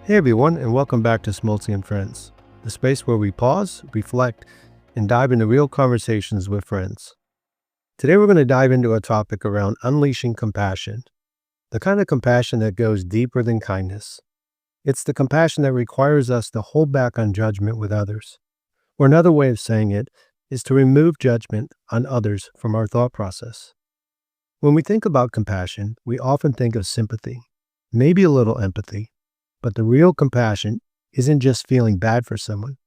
Hey everyone, and welcome back to Smoltzy and Friends, the space where we pause, reflect, and dive into real conversations with friends. Today we're going to dive into a topic around unleashing compassion, the kind of compassion that goes deeper than kindness. It's the compassion that requires us to hold back on judgment with others. Or another way of saying it is to remove judgment on others from our thought process. When we think about compassion, we often think of sympathy, maybe a little empathy. But the real compassion isn't just feeling bad for someone.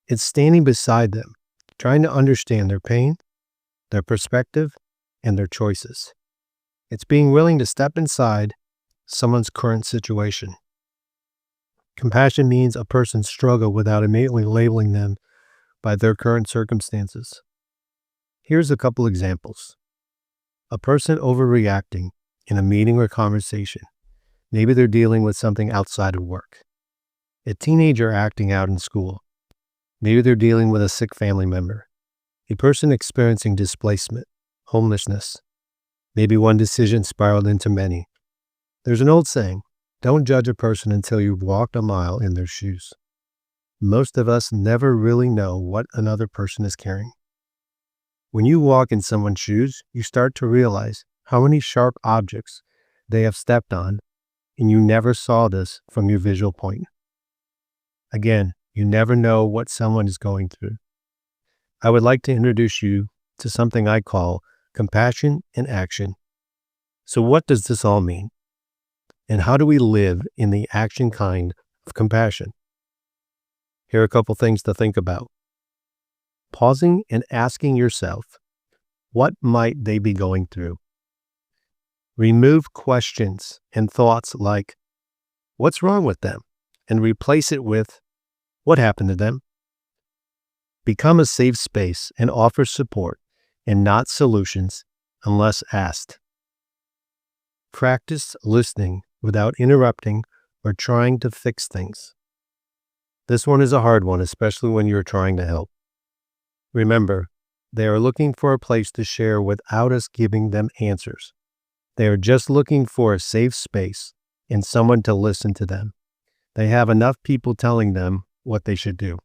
It's standing beside them, trying to understand their pain, their perspective, and their choices. It's being willing to step inside someone's current situation. Compassion means a person's struggle without immediately labeling them by their current circumstances. Here's a couple examples. A person overreacting in a meeting or conversation. Maybe they're dealing with something outside of work. A teenager acting out in school. Maybe they're dealing with a sick family member. A person experiencing displacement, homelessness. Maybe one decision spiraled into many. There's an old saying, don't judge a person until you've walked a mile in their shoes. Most of us never really know what another person is carrying. When you walk in someone's shoes, you start to realize how many sharp objects they have stepped on, and you never saw this from your visual point. Again, you never know what someone is going through. I would like to introduce you to something I call compassion in action. So what does this all mean? And how do we live in the action kind of compassion? Here are a couple things to think about. Pausing and asking yourself, what might they be going through? Remove questions and thoughts like, what's wrong with them? And replace it with, what happened to them? Become a safe space and offer support and not solutions unless asked. Practice listening without interrupting or trying to fix things. This one is a hard one, especially when you're trying to help. Remember, they are looking for a place to share without us giving them answers. They are just looking for a safe space and someone to listen to them. They have enough people telling them what they should do.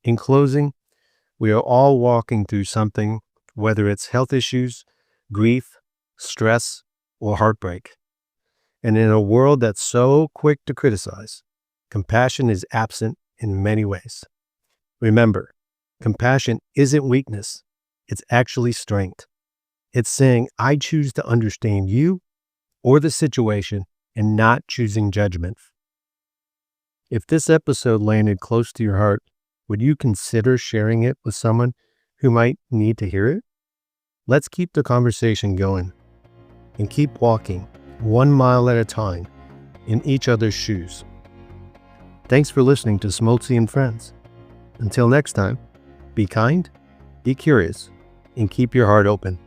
In closing, we are all walking through something, whether it's health issues, grief, stress, or heartbreak. And in a world that's so quick to criticize, compassion is absent in many ways. Remember, compassion isn't weakness. It's actually strength. It's saying, I choose to understand you or the situation and not choosing judgment. If this episode landed close to your heart, would you consider sharing it with someone who might need to hear it? Let's keep the conversation going and keep walking 1 mile at a time in each other's shoes. Thanks for listening to Smoltzy and Friends. Until next time, be kind, be curious, and keep your heart open.